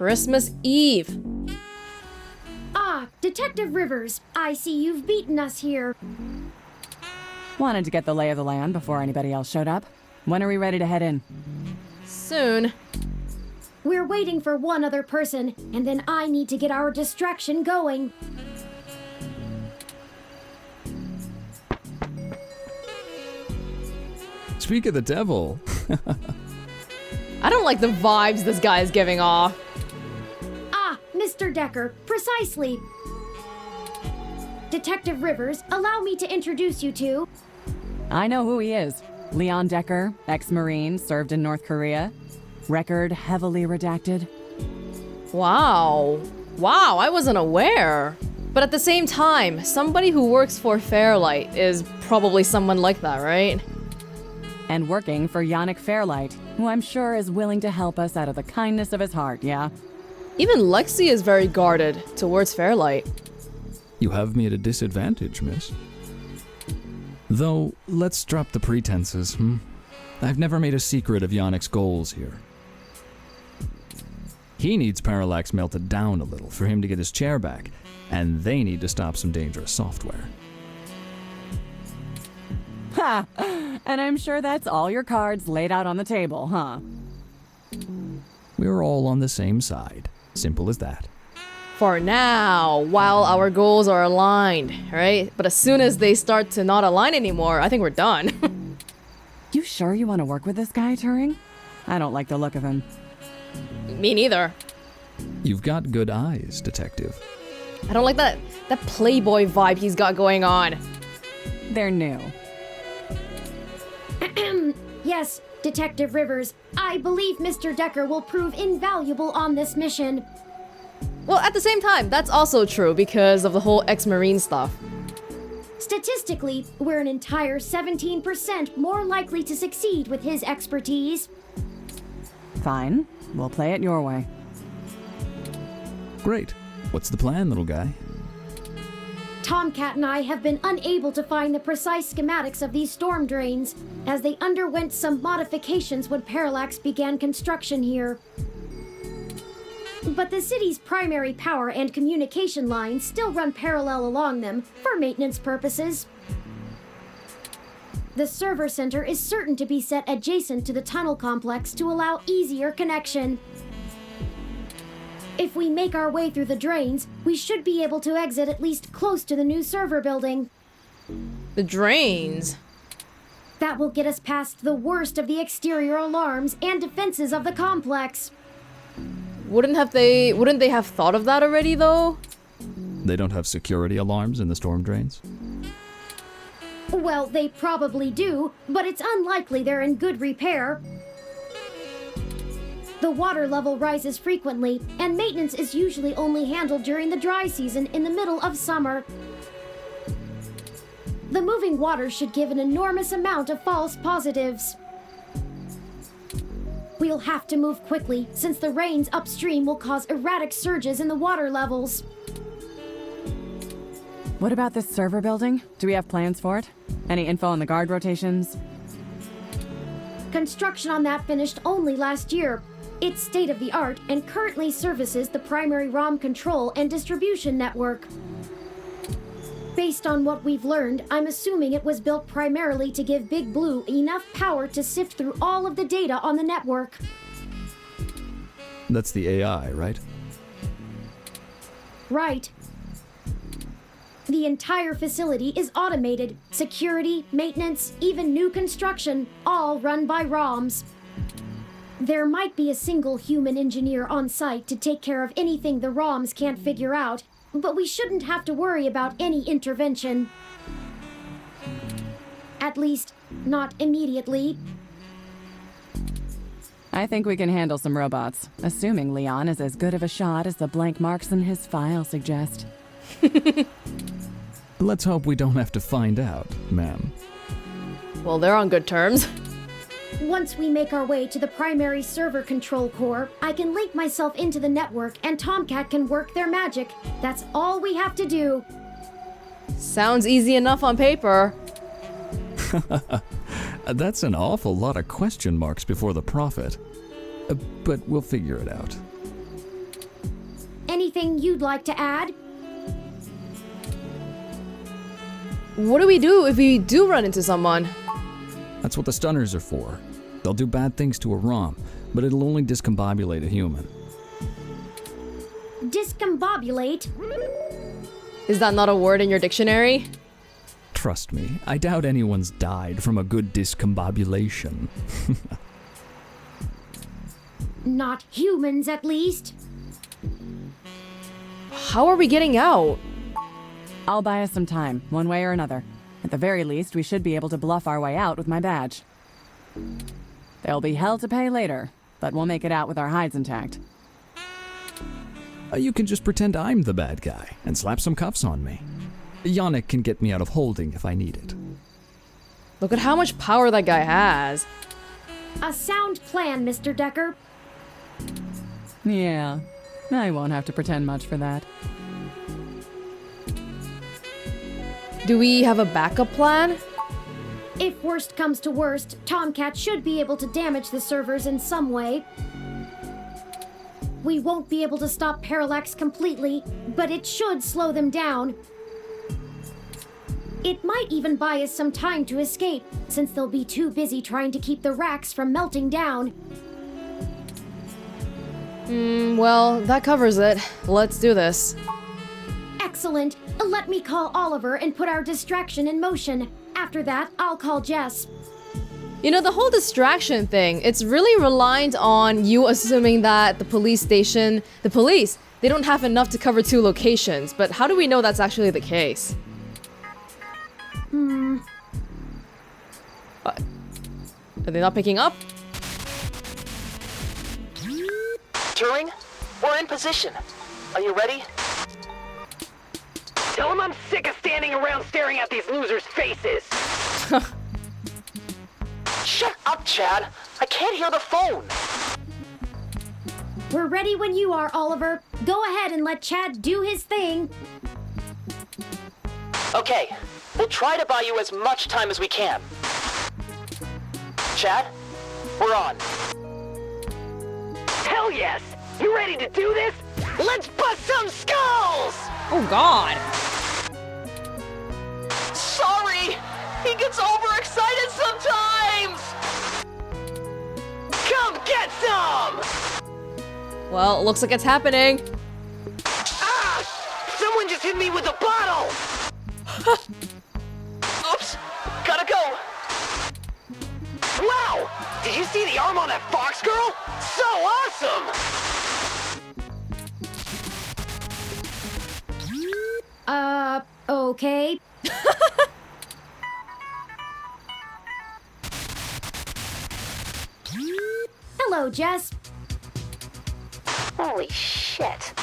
Christmas Eve. Ah, Detective Rivers, I see you've beaten us here. Wanted to get the lay of the land before anybody else showed up. When are we ready to head in? Soon. We're waiting for one other person, and then I need to get our distraction going. Speak of the devil. I don't like the vibes this guy is giving off. Ah, Mr. Dekker, precisely. Detective Rivers, allow me to introduce you to... I know who he is. Leon Dekker, ex-Marine, served in North Korea. Record heavily redacted. Wow, I wasn't aware. But at the same time, somebody who works for Fairlight is probably someone like that, right? And working for Yannick Fairlight, who I'm sure is willing to help us out of the kindness of his heart, yeah? Even Lexi is very guarded towards Fairlight. You have me at a disadvantage, miss. Though, let's drop the pretenses, I've never made a secret of Yannick's goals here. He needs Parallax melted down a little for him to get his chair back, and they need to stop some dangerous software. Ha! And I'm sure that's all your cards laid out on the table, huh? We're all on the same side. Simple as that. For now, while our goals are aligned, right? But as soon as they start to not align anymore, I think we're done. You sure you want to work with this guy, Turing? I don't like the look of him. Me neither. You've got good eyes, detective. I don't like that playboy vibe he's got going on. They're new. Yes, Detective Rivers, I believe Mr. Dekker will prove invaluable on this mission. Well, at the same time, that's also true because of the whole ex-Marine stuff. Statistically, we're an entire 17% more likely to succeed with his expertise. Fine. We'll play it your way. Great. What's the plan, little guy? Tomcat and I have been unable to find the precise schematics of these storm drains, as they underwent some modifications when Parallax began construction here. But the city's primary power and communication lines still run parallel along them for maintenance purposes. The server center is certain to be set adjacent to the tunnel complex to allow easier connection. If we make our way through the drains, we should be able to exit at least close to the new server building. The drains? That will get us past the worst of the exterior alarms and defenses of the complex. Wouldn't they have thought of that already, though? They don't have security alarms in the storm drains? Well, they probably do, but it's unlikely they're in good repair. The water level rises frequently, and maintenance is usually only handled during the dry season in the middle of summer. The moving water should give an enormous amount of false positives. We'll have to move quickly, since the rains upstream will cause erratic surges in the water levels. What about this server building? Do we have plans for it? Any info on the guard rotations? Construction on that finished only last year. It's state-of-the-art and currently services the primary ROM control and distribution network. Based on what we've learned, I'm assuming it was built primarily to give Big Blue enough power to sift through all of the data on the network. That's the AI, right? Right. The entire facility is automated. Security, maintenance, even new construction, all run by ROMs. There might be a single human engineer on site to take care of anything the ROMs can't figure out, but we shouldn't have to worry about any intervention. At least, not immediately. I think we can handle some robots, assuming Leon is as good of a shot as the blank marks in his file suggest. Let's hope we don't have to find out, ma'am. Well, they're on good terms. Once we make our way to the primary server control core, I can link myself into the network and Tomcat can work their magic. That's all we have to do. Sounds easy enough on paper. That's an awful lot of question marks before the prophet. But we'll figure it out. Anything you'd like to add? What do we do if we do run into someone? That's what the stunners are for. They'll do bad things to a ROM, but it'll only discombobulate a human. Discombobulate? Is that not a word in your dictionary? Trust me, I doubt anyone's died from a good discombobulation. Not humans, at least. How are we getting out? I'll buy us some time, one way or another. At the very least, we should be able to bluff our way out with my badge. There'll be hell to pay later, but we'll make it out with our hides intact. You can just pretend I'm the bad guy and slap some cuffs on me. Yannick can get me out of holding if I need it. Look at how much power that guy has. A sound plan, Mr. Dekker. Yeah, I won't have to pretend much for that. Do we have a backup plan? If worst comes to worst, Tomcat should be able to damage the servers in some way. We won't be able to stop Parallax completely, but it should slow them down. It might even buy us some time to escape, since they'll be too busy trying to keep the racks from melting down. Well, that covers it. Let's do this. Excellent. Let me call Oliver and put our distraction in motion. After that, I'll call Jess. You know, the whole distraction thing, it's really reliant on you assuming that the police, they don't have enough to cover 2 locations. But how do we know that's actually the case? Are they not picking up? Turing, we're in position. Are you ready? Tell them I'm sick of standing around staring at these losers' faces. Shut up, Chad. I can't hear the phone. We're ready when you are, Oliver. Go ahead and let Chad do his thing. Okay, we'll try to buy you as much time as we can. Chad, we're on. Hell yes! You ready to do this? Let's bust some skulls! Oh god! Sorry! He gets overexcited sometimes! Come get some! Well, looks like it's happening. Ah! Someone just hit me with a bottle! Oops! Gotta go! Wow! Did you see the arm on that fox girl? So awesome! Okay. Hello, Jess. Holy shit.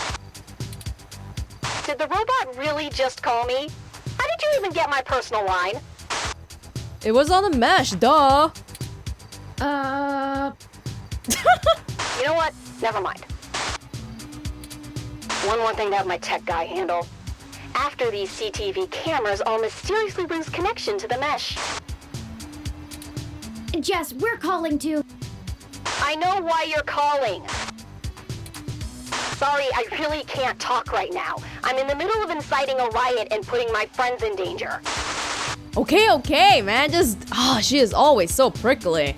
Did the robot really just call me? How did you even get my personal line? It was on the mesh, duh. You know what? Never mind. One more thing to have my tech guy handle. After these CTV cameras all mysteriously lose connection to the mesh. Jess, we're calling to... I know why you're calling. Sorry, I really can't talk right now. I'm in the middle of inciting a riot and putting my friends in danger. Okay, man, just... she is always so prickly.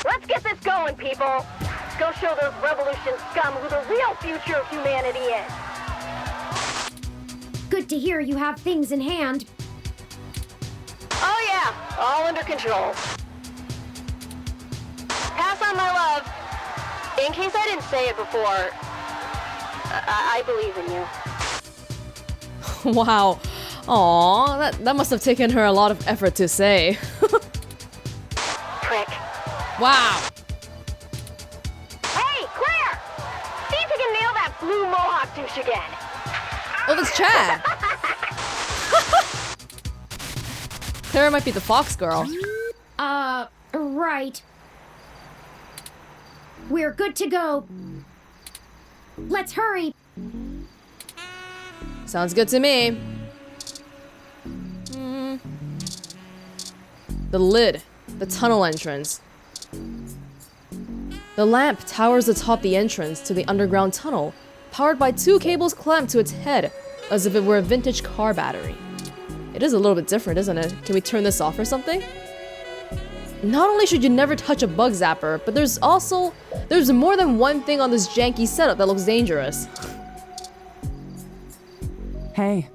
Let's get this going, people. Let's go show those revolution scum who the real future of humanity is. Good to hear you have things in hand. Oh yeah, all under control. Pass on my love. In case I didn't say it before, I believe in you. Wow. Aw, that must have taken her a lot of effort to say. Prick. Wow. Hey, Claire! See if you can nail that blue mohawk douche again. Oh, that's Chad. Clara might be the fox girl. Right. We're good to go. Let's hurry. Sounds good to me. The lid. The tunnel entrance. The lamp towers atop the entrance to the underground tunnel, powered by 2 cables clamped to its head, as if it were a vintage car battery. It is a little bit different, isn't it? Can we turn this off or something? Not only should you never touch a bug zapper, but there's more than one thing on this janky setup that looks dangerous. Hey,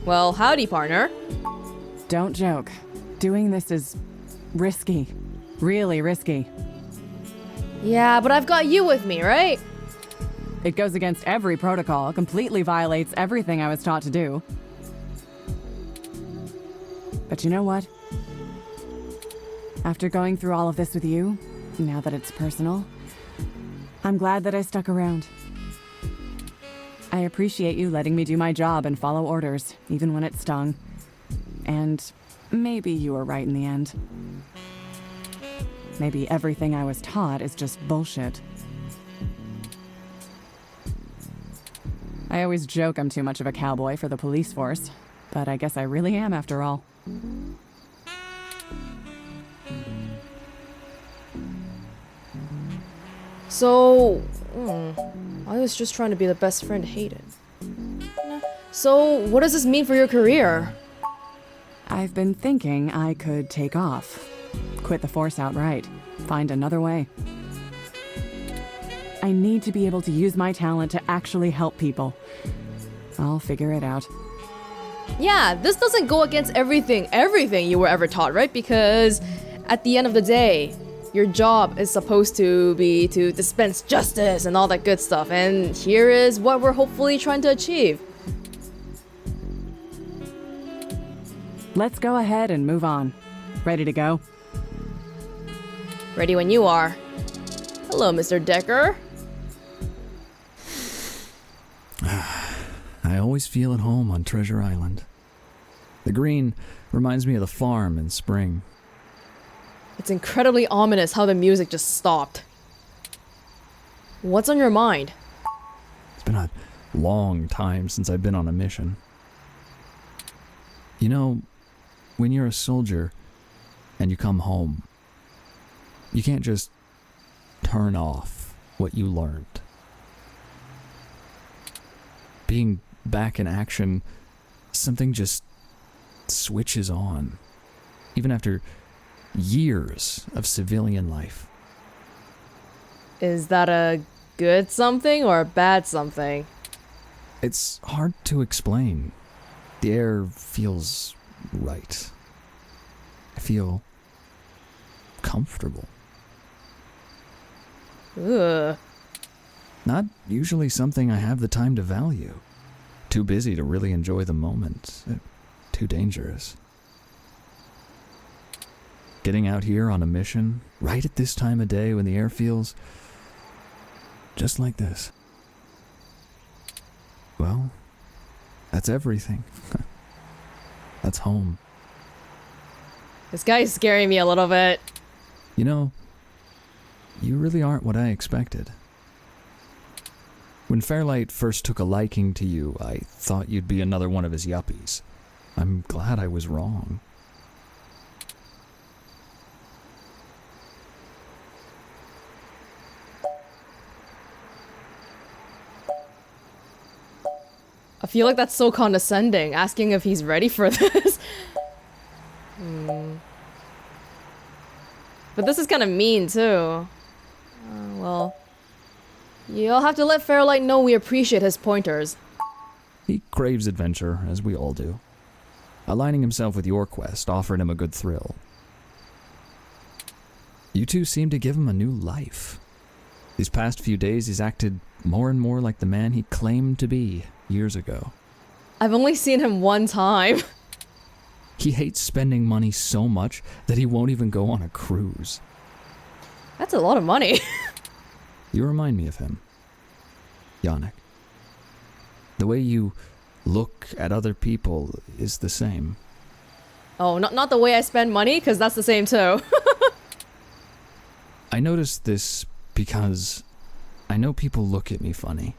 Well, howdy, partner. don't joke. Doing this is risky. Really risky. Yeah, but I've got you with me, right? It goes against every protocol, completely violates everything I was taught to do. But you know what? After going through all of this with you, now that it's personal, I'm glad that I stuck around. I appreciate you letting me do my job and follow orders, even when it stung. And maybe you were right in the end. Maybe everything I was taught is just bullshit. I always joke I'm too much of a cowboy for the police force, but I guess I really am after all. So, I was just trying to be the best friend Hayden. So, what does this mean for your career? I've been thinking I could take off. Quit the force outright. Find another way. I need to be able to use my talent to actually help people. I'll figure it out. Yeah, this doesn't go against everything you were ever taught, right? Because at the end of the day, your job is supposed to be to dispense justice and all that good stuff. And here is what we're hopefully trying to achieve. Let's go ahead and move on. Ready to go? Ready when you are. Hello, Mr. Dekker. I always feel at home on Treasure Island. The green reminds me of the farm in spring. It's incredibly ominous how the music just stopped. What's on your mind? It's been a long time since I've been on a mission. You know, when you're a soldier and you come home, you can't just turn off what you learned. Being back in action, something just switches on, even after years of civilian life. Is that a good something or a bad something? It's hard to explain. The air feels right. I feel comfortable. Ugh. Not usually something I have the time to value. Too busy to really enjoy the moment. Too dangerous. Getting out here on a mission, right at this time of day when the air feels just like this. Well, that's everything. That's home. This guy is scaring me a little bit. You know, you really aren't what I expected. When Fairlight first took a liking to you, I thought you'd be another one of his yuppies. I'm glad I was wrong. I feel like that's so condescending, asking if he's ready for this. But this is kind of mean, too. Well, you'll have to let Fairlight know we appreciate his pointers. He craves adventure, as we all do. Aligning himself with your quest offered him a good thrill. You two seem to give him a new life. These past few days, he's acted more and more like the man he claimed to be years ago. I've only seen him one time. He hates spending money so much that he won't even go on a cruise. That's a lot of money. You remind me of him, Yannick. The way you look at other people is the same. Oh, not the way I spend money, because that's the same too. I noticed this because I know people look at me funny.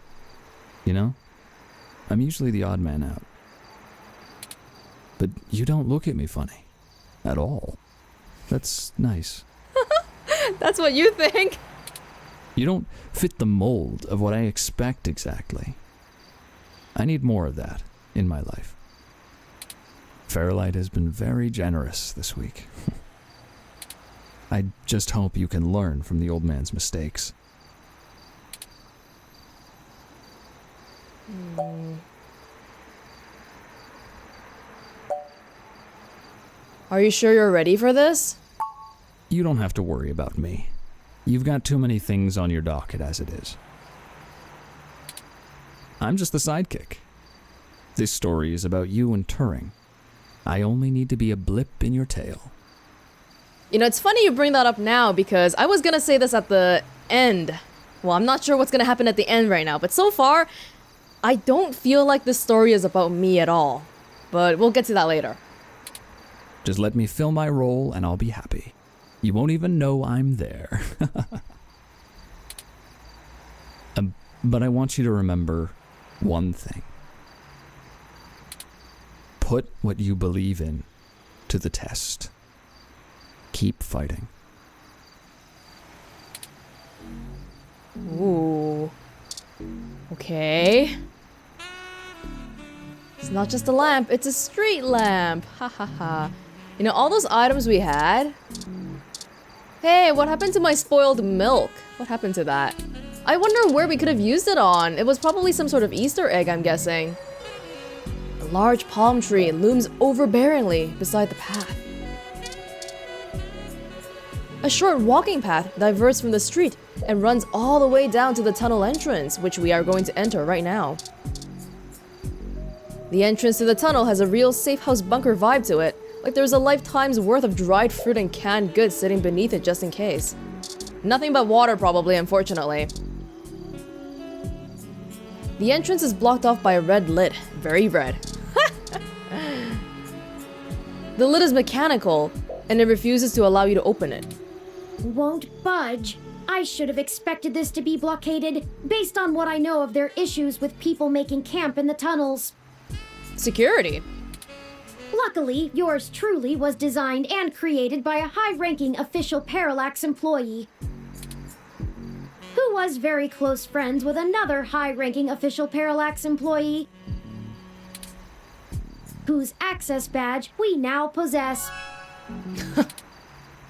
You know? I'm usually the odd man out. But you don't look at me funny. At all. That's nice. That's what you think? You don't fit the mold of what I expect exactly. I need more of that in my life. Fairlight has been very generous this week. I just hope you can learn from the old man's mistakes. Are you sure you're ready for this? You don't have to worry about me. You've got too many things on your docket as it is. I'm just the sidekick. This story is about you and Turing. I only need to be a blip in your tail. You know, it's funny you bring that up now because I was gonna say this at the end. Well, I'm not sure what's gonna happen at the end right now, but so far, I don't feel like this story is about me at all. But we'll get to that later. Just let me fill my role and I'll be happy. You won't even know I'm there. But I want you to remember one thing. Put what you believe in to the test. Keep fighting. Ooh. Okay. It's not just a lamp, it's a street lamp. Ha ha ha. You know, all those items we had. Hey, what happened to my spoiled milk? What happened to that? I wonder where we could have used it on. It was probably some sort of Easter egg, I'm guessing. A large palm tree looms overbearingly beside the path. A short walking path diverts from the street and runs all the way down to the tunnel entrance, which we are going to enter right now. The entrance to the tunnel has a real safe house bunker vibe to it, like there's a lifetime's worth of dried fruit and canned goods sitting beneath it just in case. Nothing but water probably, unfortunately. The entrance is blocked off by a red lid. Very red. The lid is mechanical, and it refuses to allow you to open it. Won't budge. I should have expected this to be blockaded, based on what I know of their issues with people making camp in the tunnels. Security. Luckily, yours truly was designed and created by a high-ranking official Parallax employee, who was very close friends with another high-ranking official Parallax employee, whose access badge we now possess.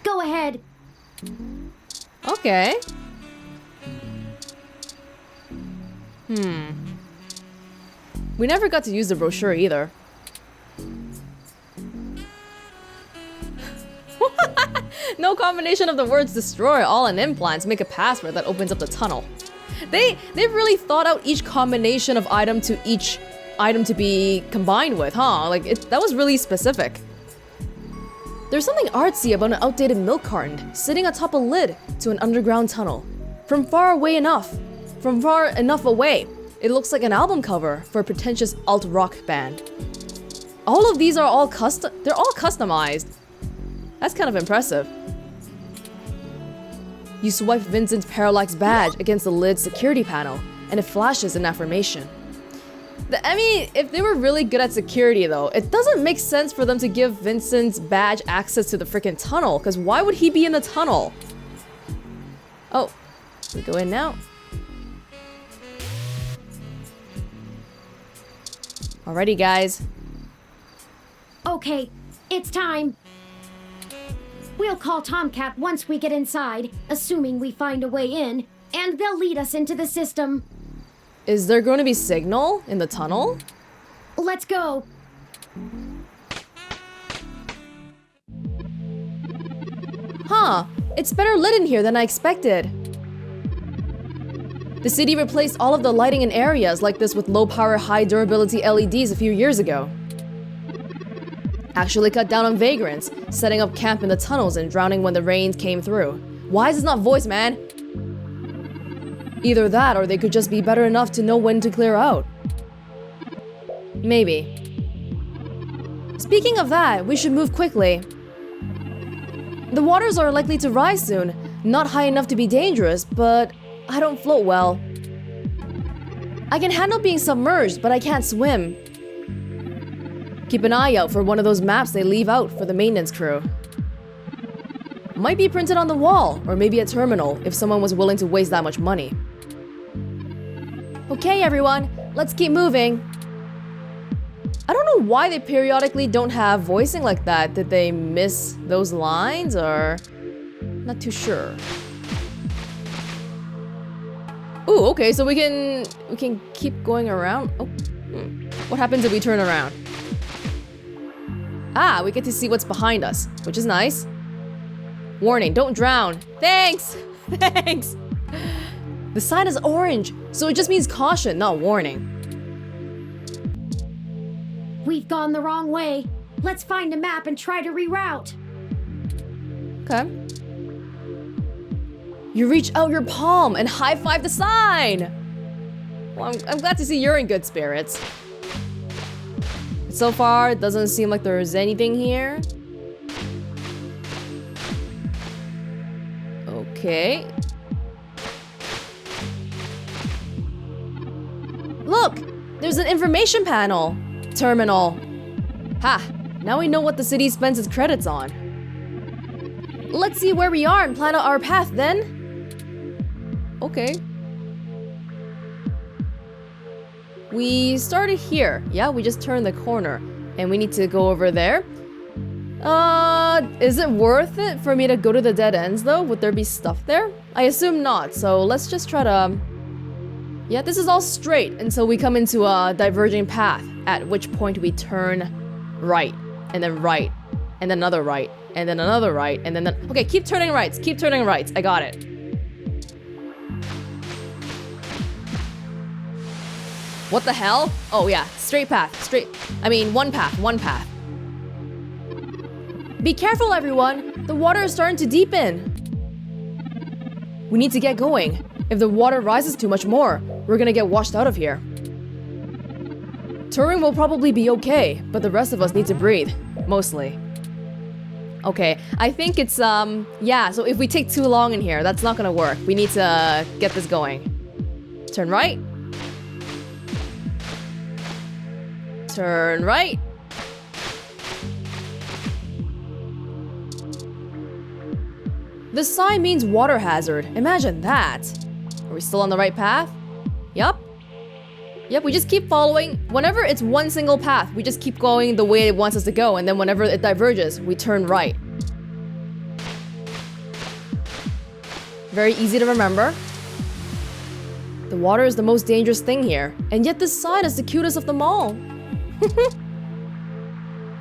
Go ahead. Okay. We never got to use the brochure either. No combination of the words destroy all and implants make a password that opens up the tunnel. They've really thought out each combination of item to each item to be combined with, huh? Like, that was really specific. There's something artsy about an outdated milk carton sitting atop a lid to an underground tunnel. From far enough away, it looks like an album cover for a pretentious alt-rock band. All of these are they're all customized. That's kind of impressive. You swipe Vincent's Parallax badge against the lid's security panel, and it flashes an affirmation. I mean, if they were really good at security though, it doesn't make sense for them to give Vincent's badge access to the freaking tunnel, because why would he be in the tunnel? Oh, we go in now. Alrighty, guys. Okay, it's time. We'll call Tomcat once we get inside, assuming we find a way in, and they'll lead us into the system. Is there going to be signal in the tunnel? Let's go. Huh, it's better lit in here than I expected. The city replaced all of the lighting in areas like this with low-power, high-durability LEDs a few years ago. Actually cut down on vagrants, setting up camp in the tunnels and drowning when the rains came through. Why is it not voice, man? Either that, or they could just be better enough to know when to clear out. Maybe. Speaking of that, we should move quickly. The waters are likely to rise soon, not high enough to be dangerous, but I don't float well. I can handle being submerged, but I can't swim. Keep an eye out for one of those maps they leave out for the maintenance crew. Might be printed on the wall, or maybe a terminal if someone was willing to waste that much money. Okay, everyone, let's keep moving. I don't know why they periodically don't have voicing like that. Did they miss those lines, or... Not too sure. Ooh, okay, so we can keep going around. Oh, what happens if we turn around? Ah, we get to see what's behind us, which is nice. Warning, don't drown. Thanks! Thanks! The sign is orange, so it just means caution, not warning. We've gone the wrong way. Let's find a map and try to reroute. Okay. You reach out your palm and high-five the sign! Well, I'm glad to see you're in good spirits. So far, it doesn't seem like there's anything here. Okay. Look! There's an information panel! Terminal. Ha! Now we know what the city spends its credits on. Let's see where we are and plan out our path then. Okay. We started here. Yeah, we just turned the corner. And we need to go over there. Is it worth it for me to go to the dead ends though? Would there be stuff there? I assume not, so let's just try to... Yeah, this is all straight until we come into a diverging path, at which point we turn right, and then right, and then another right, and then another right, and then... Okay, keep turning rights, keep turning rights. I got it. What the hell? Oh yeah, straight path, straight... I mean, one path, one path. Be careful, everyone! The water is starting to deepen! We need to get going. If the water rises too much more, we're gonna get washed out of here. Turing will probably be okay, but the rest of us need to breathe. Mostly. Okay, I think it's, yeah, so if we take too long in here, that's not gonna work. We need to get this going. Turn right. Turn right. The sign means water hazard. Imagine that. Are we still on the right path? Yup. Yep, we just keep following. Whenever it's one single path, we just keep going the way it wants us to go, and then whenever it diverges, we turn right. Very easy to remember. The water is the most dangerous thing here, and yet this sign is the cutest of them all.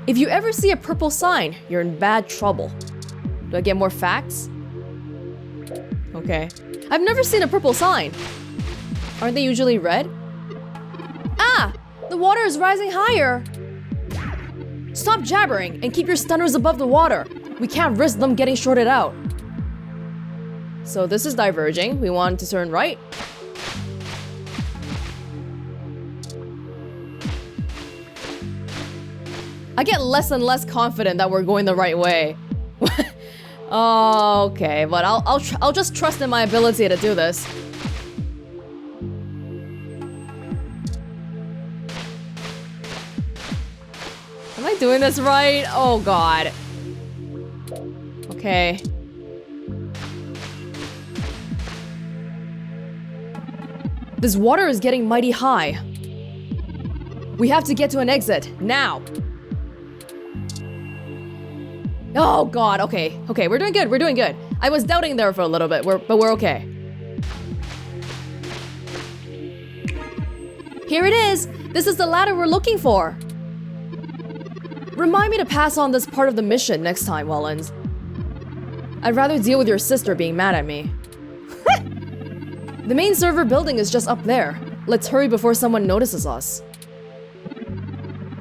If you ever see a purple sign, you're in bad trouble. Do I get more facts? Okay. I've never seen a purple sign. Aren't they usually red? Ah! The water is rising higher! Stop jabbering and keep your stunners above the water. We can't risk them getting shorted out. So this is diverging. We want to turn right. I get less and less confident that we're going the right way. Okay, but I'll just trust in my ability to do this. Am I doing this right? Oh god. Okay. This water is getting mighty high. We have to get to an exit, now! Oh god, okay. Okay, we're doing good, we're doing good. I was doubting there for a little bit, but we're okay. Here it is! This is the ladder we're looking for! Remind me to pass on this part of the mission next time, Welonz. I'd rather deal with your sister being mad at me. The main server building is just up there. Let's hurry before someone notices us.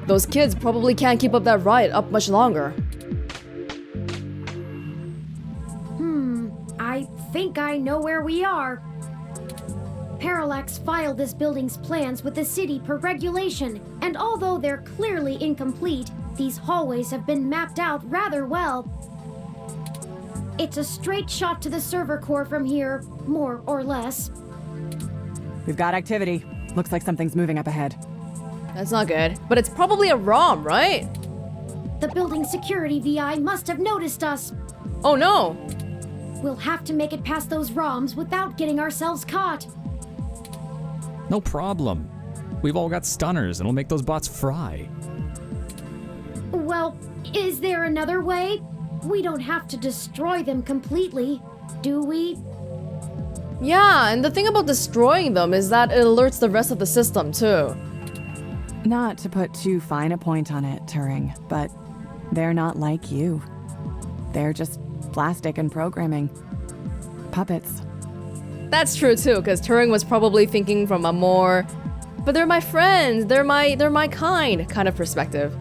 Those kids probably can't keep up that riot up much longer. I think I know where we are. Parallax filed this building's plans with the city per regulation, and although they're clearly incomplete, these hallways have been mapped out rather well. It's a straight shot to the server core from here, more or less. We've got activity. Looks like something's moving up ahead. That's not good. But it's probably a ROM, right? The building security VI must have noticed us. Oh no! We'll have to make it past those ROMs without getting ourselves caught. No problem. We've all got stunners, and we'll make those bots fry. Well, is there another way? We don't have to destroy them completely, do we? Yeah, and the thing about destroying them is that it alerts the rest of the system too. Not to put too fine a point on it, Turing, but they're not like you. They're just plastic and programming. Puppets. That's true too, because Turing was probably thinking from a more, but they're my friends, they're my kind of perspective.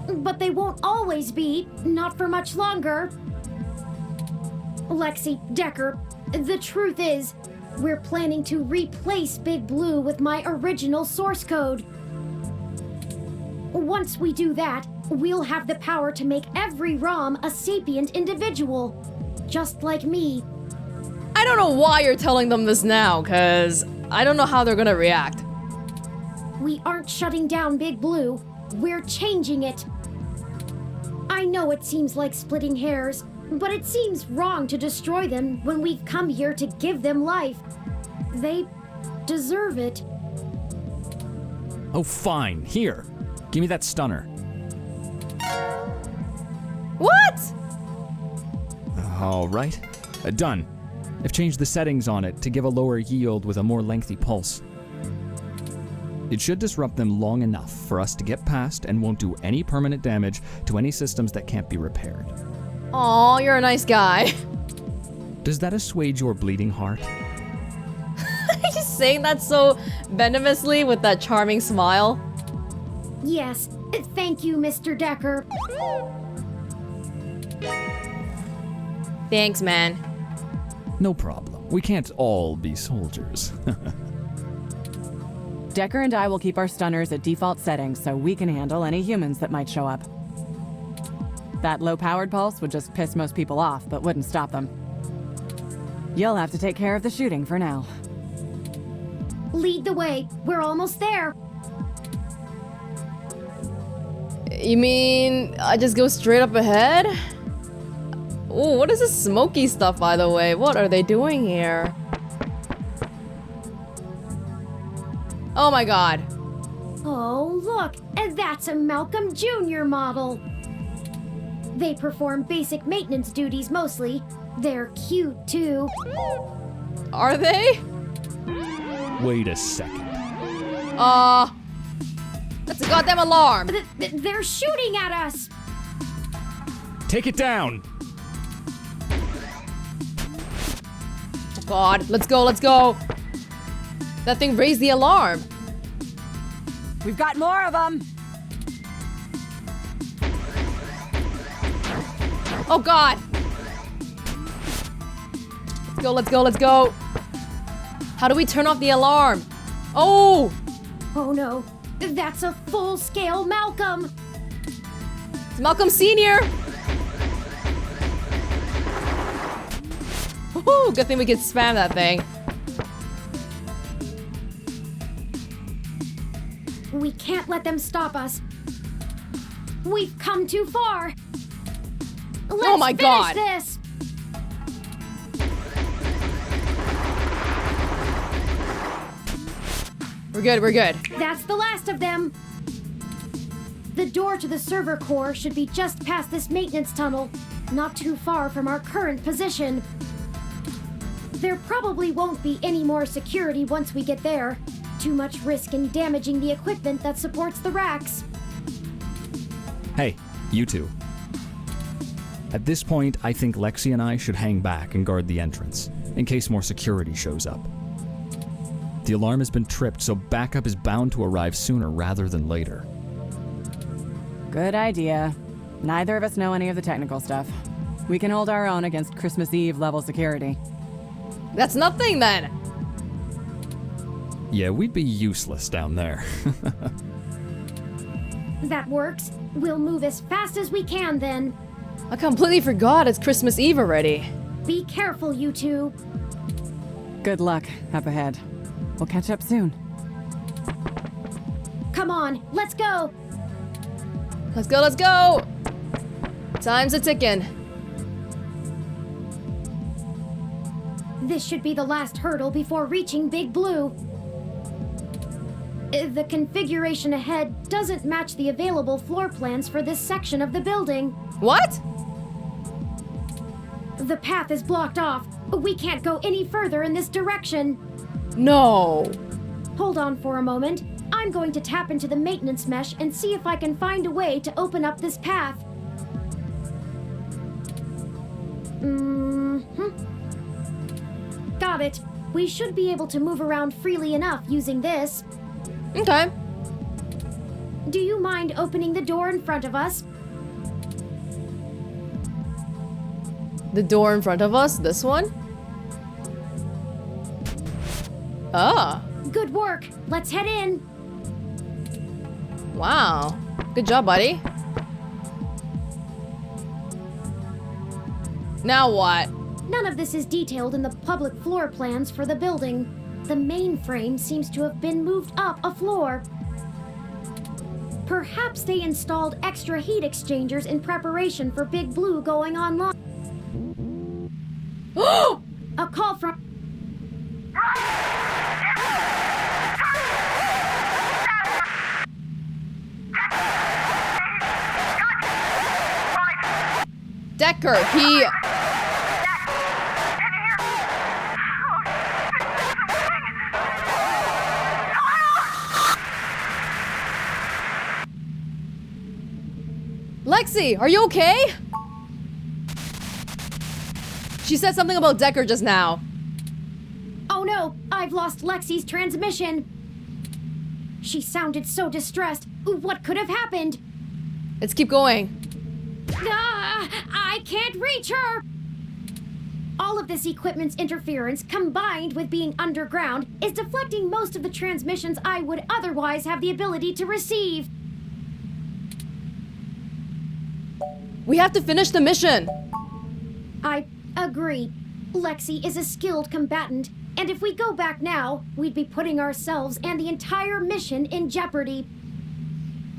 But they won't always be, not for much longer. Lexi, Dekker, the truth is, we're planning to replace Big Blue with my original source code. Once we do that, we'll have the power to make every ROM a sapient individual, just like me. I don't know why you're telling them this now, because I don't know how they're gonna react. We aren't shutting down Big Blue, we're changing it. I know it seems like splitting hairs, but it seems wrong to destroy them when we've come here to give them life. They deserve it. Oh, fine. Here. Give me that stunner. What? All right. Done. I've changed the settings on it to give a lower yield with a more lengthy pulse. It should disrupt them long enough for us to get past and won't do any permanent damage to any systems that can't be repaired. Aw, you're a nice guy. Does that assuage your bleeding heart? He's saying that so venomously with that charming smile. Yes, thank you, Mr. Dekker. Thanks, man. No problem. We can't all be soldiers. Dekker and I will keep our stunners at default settings so we can handle any humans that might show up. That low-powered pulse would just piss most people off, but wouldn't stop them. You'll have to take care of the shooting for now. Lead the way, we're almost there. You mean I just go straight up ahead? Ooh, what is this smoky stuff, by the way? What are they doing here? Oh my god. Oh, look, and that's a Malcolm Jr. model. They perform basic maintenance duties mostly. They're cute, too. Are they? Wait a second. That's a goddamn alarm. They're shooting at us! Take it down! God, let's go, let's go. That thing raised the alarm. We've got more of them! Oh god. Let's go, let's go, let's go. How do we turn off the alarm? Oh! Oh no, that's a full-scale Malcolm! It's Malcolm Sr. Woohoo! Good thing we could spam that thing. We can't let them stop us. We've come too far. Let's Oh my God. finish this. We're good, we're good. That's the last of them. The door to the server core should be just past this maintenance tunnel, not too far from our current position. There probably won't be any more security once we get there. Too much risk in damaging the equipment that supports the racks. Hey, you two. At this point, I think Lexi and I should hang back and guard the entrance, in case more security shows up. The alarm has been tripped, so backup is bound to arrive sooner rather than later. Good idea. Neither of us know any of the technical stuff. We can hold our own against Christmas Eve level security. That's nothing then. Yeah, we'd be useless down there. That works. We'll move as fast as we can then. I completely forgot it's Christmas Eve already. Be careful, you two. Good luck up ahead. We'll catch up soon. Come on, let's go. Let's go, let's go! Time's a ticking. This should be the last hurdle before reaching Big Blue. The configuration ahead doesn't match the available floor plans for this section of the building. What? The path is blocked off. We can't go any further in this direction. No. Hold on for a moment. I'm going to tap into the maintenance mesh and see if I can find a way to open up this path. Got it. We should be able to move around freely enough using this. Okay. Do you mind opening the door in front of us? The door in front of us? This one? Ah. Good work. Let's head in. Wow. Good job, buddy. Now what? None of this is detailed in the public floor plans for the building. The mainframe seems to have been moved up a floor. Perhaps they installed extra heat exchangers in preparation for Big Blue going online. A call from... Dekker, he... Lexi, are you okay? She said something about Dekker just now. Oh no, I've lost Lexi's transmission. She sounded so distressed. What could have happened? Let's keep going. I can't reach her! All of this equipment's interference, combined with being underground, is deflecting most of the transmissions I would otherwise have the ability to receive. We have to finish the mission. I agree. Lexi is a skilled combatant, and if we go back now, we'd be putting ourselves and the entire mission in jeopardy.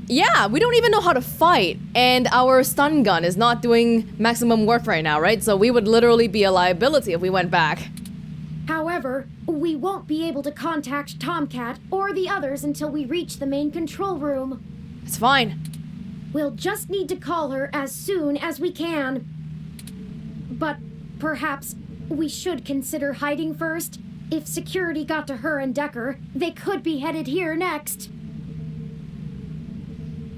Yeah, we don't even know how to fight, and our stun gun is not doing maximum work right now, right? So we would literally be a liability if we went back. However, we won't be able to contact Tomcat or the others until we reach the main control room. It's fine. We'll just need to call her as soon as we can. But perhaps we should consider hiding first. If security got to her and Dekker, they could be headed here next.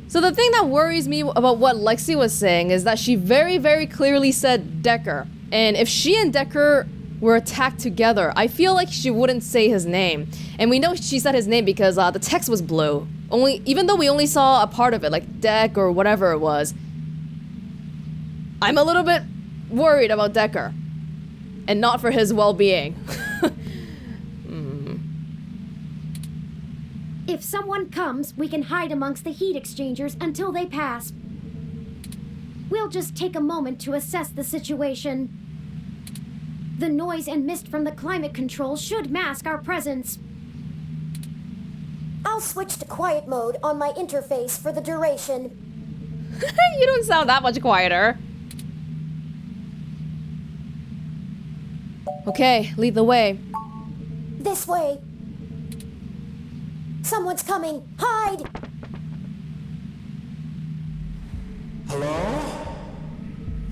So the thing that worries me about what Lexi was saying is that she very, very clearly said Dekker. And if she and Dekker were attacked together, I feel like she wouldn't say his name. And we know she said his name because the text was blue. Even though we only saw a part of it, like Deck or whatever it was. I'm a little bit worried about Dekker. And not for his well-being. If someone comes, we can hide amongst the heat exchangers until they pass. We'll just take a moment to assess the situation. The noise and mist from the climate control should mask our presence. I'll switch to quiet mode on my interface for the duration. You don't sound that much quieter. Okay, lead the way. This way. Someone's coming. Hide! Hello?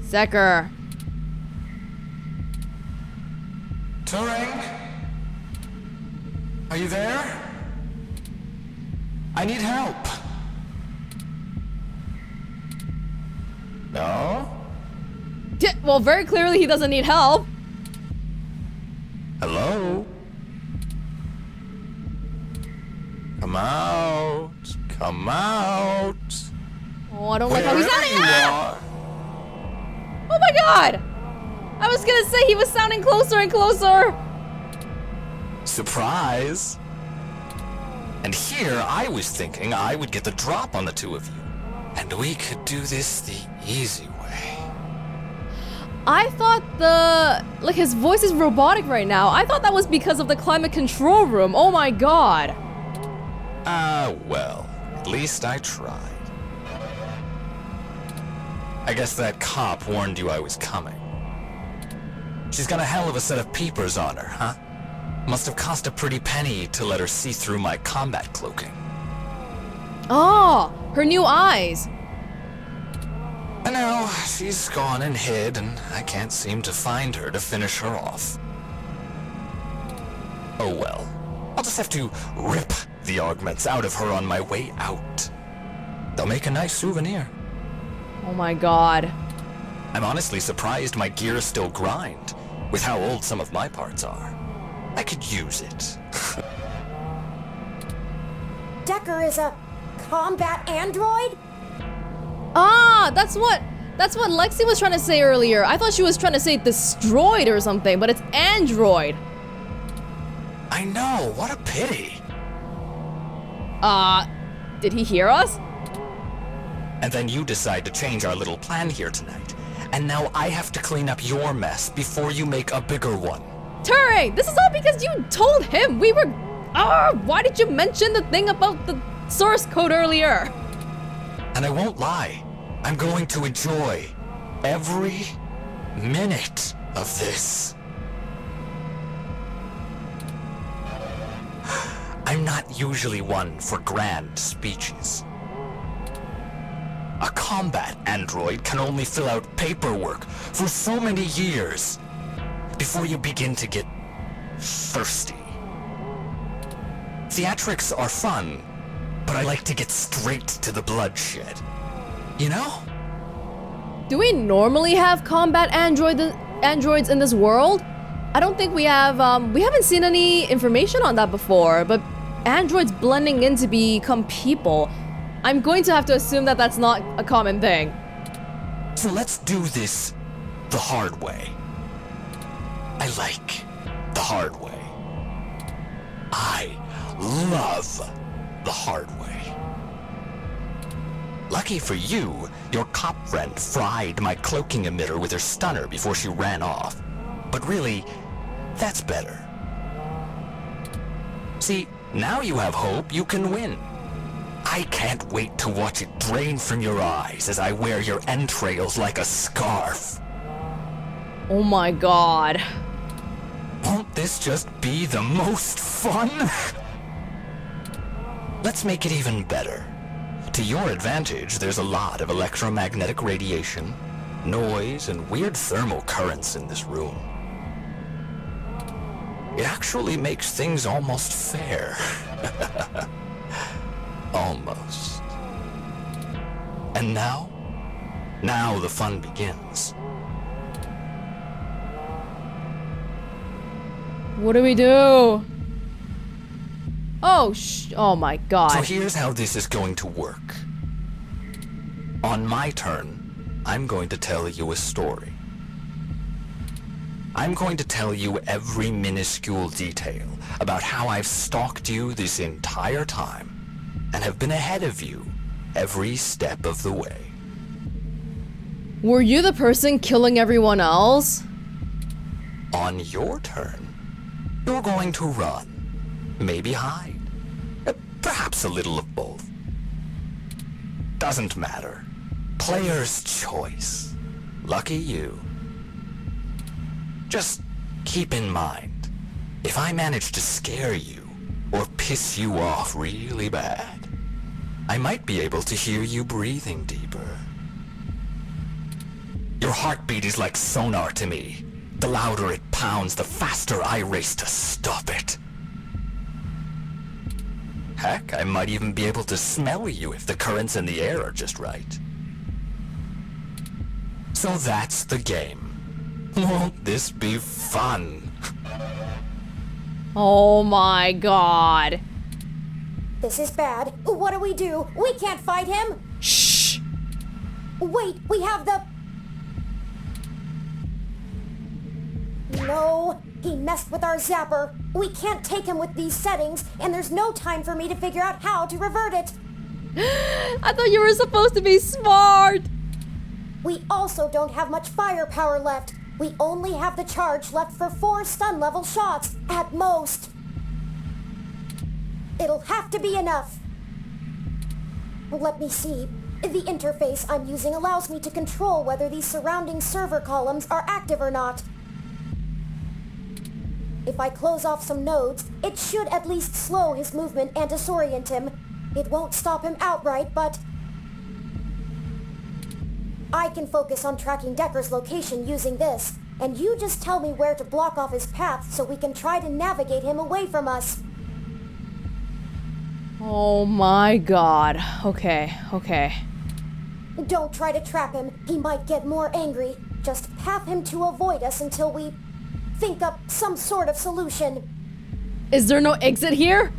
Dekker. Turing? Are you there? I need help. No? Well, very clearly he doesn't need help. Hello? Come out. Come out. Oh, I don't like how he's Wherever sounding. you Ah! are. Oh my god! I was gonna say he was sounding closer and closer. Surprise. And here I was thinking I would get the drop on the two of you. And we could do this the easy way. I thought his voice is robotic right now. I thought that was because of the climate control room. Oh my god. Well, at least I tried. I guess that cop warned you I was coming. She's got a hell of a set of peepers on her, huh? Must have cost a pretty penny to let her see through my combat cloaking. Oh, her new eyes. I know, she's gone and hid, and I can't seem to find her to finish her off. Oh well. I'll just have to rip the augments out of her on my way out. They'll make a nice souvenir. Oh my god. I'm honestly surprised my gears still grind, with how old some of my parts are. I could use it. Dekker is a combat android? Ah, that's what Lexi was trying to say earlier. I thought she was trying to say destroyed or something, but it's android. I know, what a pity. Did he hear us? And then you decide to change our little plan here tonight. And now I have to clean up your mess before you make a bigger one. Turing, this is all because you told him we were... why did you mention the thing about the source code earlier? And I won't lie, I'm going to enjoy every minute of this. I'm not usually one for grand speeches. A combat android can only fill out paperwork for so many years before you begin to get thirsty. Theatrics are fun, but I like to get straight to the bloodshed. You know? Do we normally have combat androids in this world? I don't think we have, we haven't seen any information on that before, but androids blending in to become people, I'm going to have to assume that that's not a common thing. So let's do this the hard way. I like the hard way. I love the hard way. Lucky for you, your cop friend fried my cloaking emitter with her stunner before she ran off. But really, that's better. See, now you have hope you can win. I can't wait to watch it drain from your eyes as I wear your entrails like a scarf. Oh my god. Won't this just be the most fun? Let's make it even better. To your advantage, there's a lot of electromagnetic radiation, noise, and weird thermal currents in this room. It actually makes things almost fair. Almost. And now the fun begins. What do we do? Oh my god. So here's how this is going to work. On my turn, I'm going to tell you a story. I'm going to tell you every minuscule detail about how I've stalked you this entire time and have been ahead of you every step of the way. Were you the person killing everyone else? On your turn, you're going to run, maybe hide, perhaps a little of both. Doesn't matter. Player's choice. Lucky you. Just keep in mind, if I manage to scare you or piss you off really bad, I might be able to hear you breathing deeper. Your heartbeat is like sonar to me. The louder it pounds, the faster I race to stop it. Heck, I might even be able to smell you if the currents in the air are just right. So that's the game. Won't this be fun? Oh my god. This is bad. What do? We can't fight him. Shh. Wait, we have the... No, he messed with our zapper. We can't take him with these settings, and there's no time for me to figure out how to revert it. I thought you were supposed to be smart. We also don't have much firepower left. We only have the charge left for 4 stun level shots, at most. It'll have to be enough. Let me see. The interface I'm using allows me to control whether these surrounding server columns are active or not. If I close off some nodes, it should at least slow his movement and disorient him. It won't stop him outright, but I can focus on tracking Dekker's location using this, and you just tell me where to block off his path so we can try to navigate him away from us. Oh my god. Okay, okay. Don't try to trap him. He might get more angry. Just path him to avoid us until we think up some sort of solution. Is there no exit here?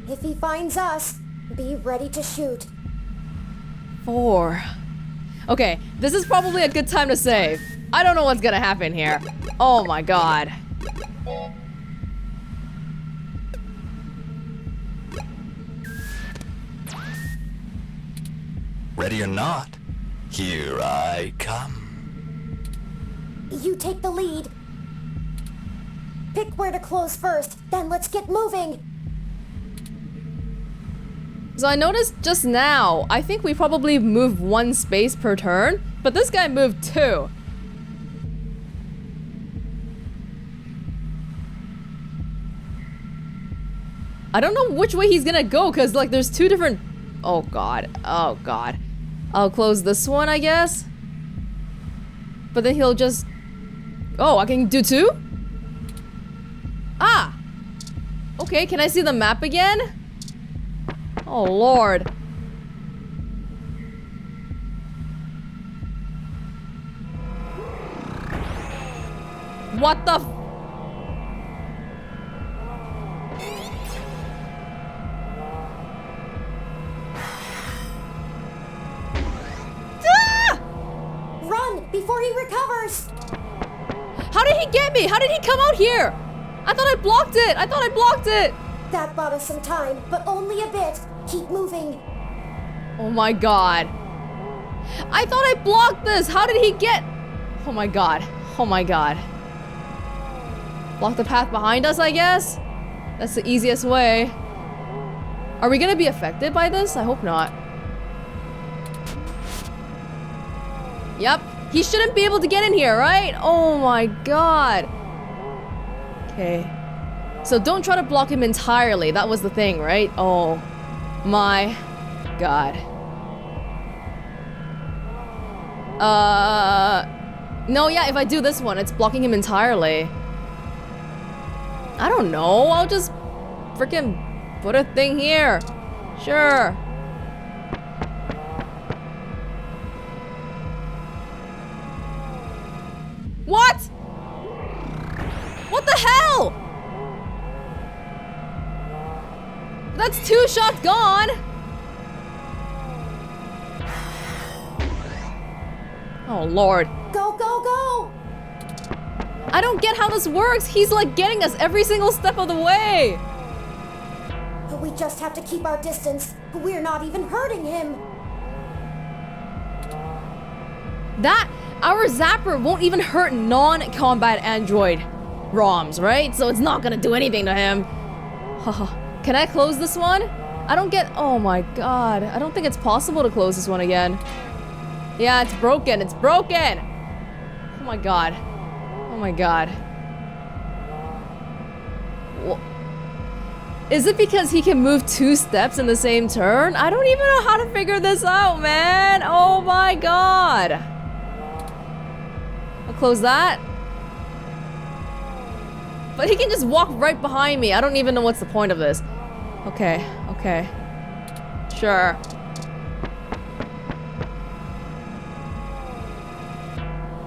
If he finds us, be ready to shoot. 4. Okay, this is probably a good time to save. I don't know what's gonna happen here. Oh my god. Ready or not, here I come. You take the lead. Pick where to close first, then let's get moving. So I noticed just now, I think we probably move 1 space per turn, but this guy moved 2. I don't know which way he's gonna go, because like there's 2 different... Oh god, oh god. I'll close this one, I guess. But then he'll just... Oh, I can do 2? Ah! Okay, can I see the map again? Oh lord. What the f- Run before he recovers! How did he get me? How did he come out here? I thought I blocked it! I thought I blocked it! That bought us some time, but only a bit. Keep moving. Oh my god. I thought I blocked this! How did he get... Oh my god. Oh my god. Block the path behind us, I guess? That's the easiest way. Are we gonna be affected by this? I hope not. Yep. He shouldn't be able to get in here, right? Oh my god. Okay. So don't try to block him entirely. That was the thing, right? Oh my god. No, yeah, if I do this one, it's blocking him entirely. I don't know. I'll just freaking put a thing here. Sure. What? What the hell? That's 2 shots gone. Oh lord. Go, go, go! I don't get how this works. He's like getting us every single step of the way. We just have to keep our distance. We're not even hurting him. Our zapper won't even hurt non-combat android ROMs, right? So it's not gonna do anything to him. Can I close this one? I don't get... Oh my god. I don't think it's possible to close this one again. Yeah, it's broken. It's broken! Oh my god. Oh my god. Is it because he can move 2 steps in the same turn? I don't even know how to figure this out, man! Oh my god! I'll close that. But he can just walk right behind me. I don't even know what's the point of this. Okay, okay. Sure.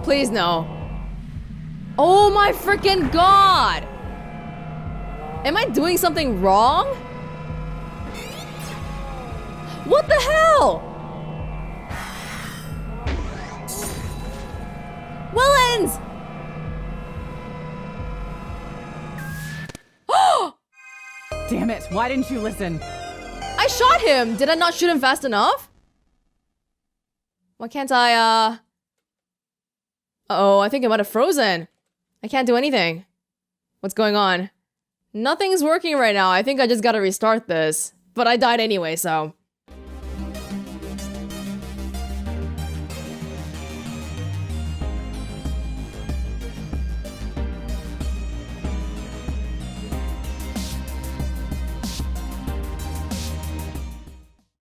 Please no. Oh my freaking god! Am I doing something wrong? What the hell? Welonz! Damn it, why didn't you listen? I shot him! Did I not shoot him fast enough? Why can't I, Uh-oh, I think I might have frozen. I can't do anything. What's going on? Nothing's working right now. I think I just gotta restart this. But I died anyway, so...